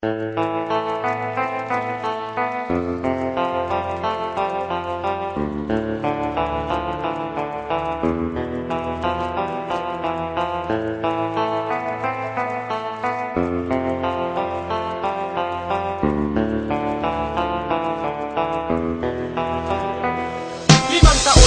Taon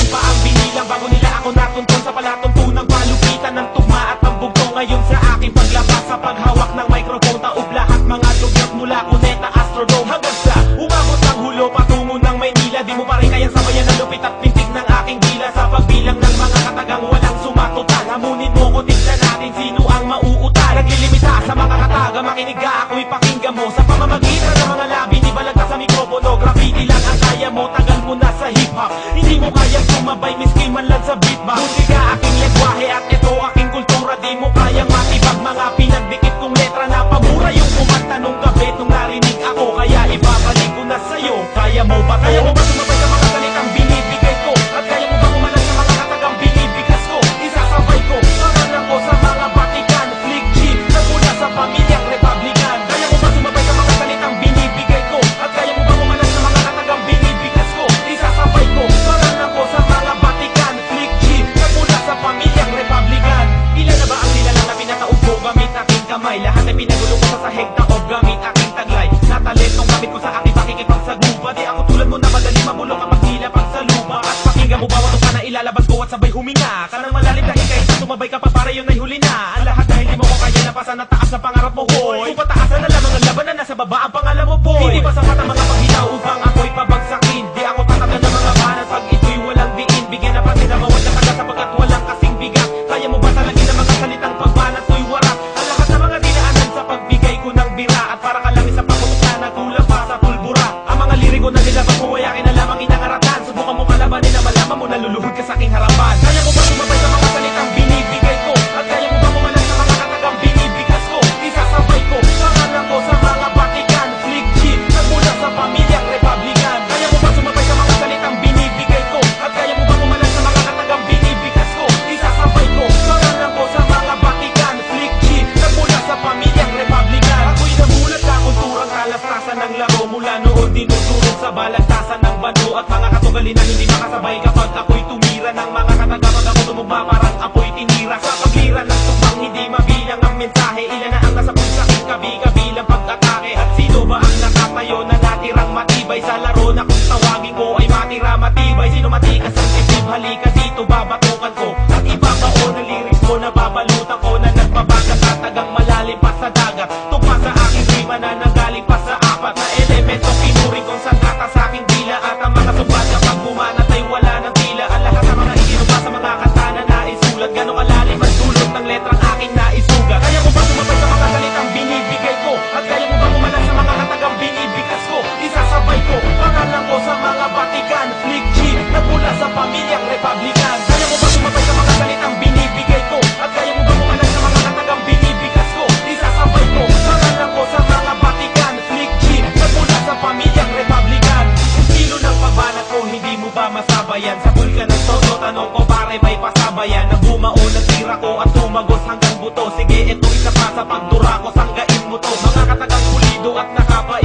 pa ang binilang bago nila ako natuntun sa palatuntunang palupitan ng tugma at ang bugtong. Ngayon sa aking paglabas sa paghawak ng microphone, taob lahat mga lugyot mula Cuneta, Astrodome hanggang sa umabot ng hulo patungo ng Maynila. Di mo pa rin kayang sabayan ang lupit at pintig ng aking dila sa pagbilang ng mga katagang walang sumatotal. Hamunin mo ko, tignan natin sino ang mauutal. Naglilimita sa mga kataga, makinig ka, ako'y pakinggan mo sa pamamagitan ng mga labi. Di balagta sa mikropono, graffiti lang ang kaya mo. Tagal mo na sa hip-hop, hindi mo kayang sumabay miski man lang sa beatbox. Buti ka aking lengguwahe at ito aking kultura. Di mo kayang matibag mga pinagdikit kong letra na pamura yung kumanta nung gabi nung narinig ako. Kaya ibabalik ko na sa'yo, kaya mo ba to? Kaya mo ba sumabay sa mga salitang binibigay ko? At kaya mo ba kumalas sa mga katagang binibigas ko? Isasabay ko, pangalan ko sa mga Vatican, Flick G, nagmula sa pamilyang Republican. Kaya mo ba sumabay sa mga salitang binibigay ko? At kaya mo ba kumalas sa mga katagang binibigas ko? Isasabay ko, pangalan ko sa mga Vatican, Flick G, nagmula sa pamilyang Republican. Ilan na ba ang nilalang na pinataog ko gamit aking kamay? Lahat ay pinagulong ko sa sahig na o gamit aking taglay. Na talentong gamit ko sa aking pakikipagsaglupa. Di ako tulad mo na madali mabulong kapag hila pag sa lupa. At pakinggan mo bawat ka na ilalabas ko at sabay huminga ka ng malalim dahil kahit tumabay ka pa para yun ay huli na. Ang lahat dahil di mo ko kaya napasan na taas na pangarap mo, hoy. Kung pataasan na lamang ang laban na nasa baba ang pangalan mo, boy. Hindi pa sapat ang mga paghinaw upang ako'y pabagsakin. Di ako tatagan ng mga banat pag ito'y walang diin. Bigyan na pati na bawat nakala sapagkat walang kasing bigat. Kaya mo ba talagin ang mga salitang pagbanat ko'y warak? Ang lahat ng mga dinaanan sa pagbigay ko ng bira. At para ka lang sa pakutok na nagkulang pa sa pulbura. Ang mga liriko na nilabas mo ay akin na lamang inangaratan. Subukan mo kalabanin na malaman mo na luluhod ka sa aking harapan. Kaya mo ba sumabay sa mga salitang binibigay ko? At kaya mo ba kumalas sa mga katagang binibigas ko? Isasabay ko, pangalan ko sa mga Vatican, Flick G, nagmula sa pamilyang Republican. Kaya mo ba sumabay sa mga salitang binibigay ko? At kaya mo ba kumalas sa mga katagang binibigas ko? Isasabay ko, pangalan ko sa mga Vatican, Flick G, nagmula sa pamilyang Republican. Ako'y namulat sa kulturang kalastasan ng laro. Mula noon dinudurog sa balagtasan ng bano at mga katugali na hindi makasabay kapag ako'y tumira ng mga kataga. Pag ako tumugma parang apo'y tinira. Sa paglira ng tumbang hindi mabilang ang mensahe. Ilan na ang nasa pulsaking kabi-kabilang pag-atake. At sino ba ang nakatayo na natirang matibay sa laro na kung tawagin ko ay matira matibay? Sino matikas ang tibib? Halika dito, babatukan ko. At ibabaon ang lyrics ko na babalutan ko na nagbabagat at tagang malalim pa sa dagat. Tugma sa aking rima na nanggaling pa sa apat na elemento. Pinuring kong sangkata sa aking dila. At ang mga subat kapag bumanat ay wala ng tila. Ang lahat ng mga iginuba sa mga kanta na naisulat. Ganong kalalim ang dulot ng letrang aking naisugat. Kaya mo ba sumabay sa mga salitang binibigay ko? At kaya mo ba kumalas sa mga katagang binibigas ko? Isasabay ko, pangalan ko sa mga Vatican, Flick G, nagmula sa pamilyang Republican. Kaya mo ba sumabay sa mga salitang binibigay ko? At kaya mo ba kumalas sa mga katagang binibigas ko? Isasabay ko, pangalan ko sa mga Vatican, Flick G, nagmula sa pamilyang Republican. Estilo ng pagbanat ko, hindi mo ba masabayan? Sa bulkan ng todo, tanong ko pare may pasabayan. Nang bumao ng tira ko at tumagos hanggang buto. Sige, ito isa pa sa pagdura ko, sanggain mo to. Mga katagang pulido at nakapait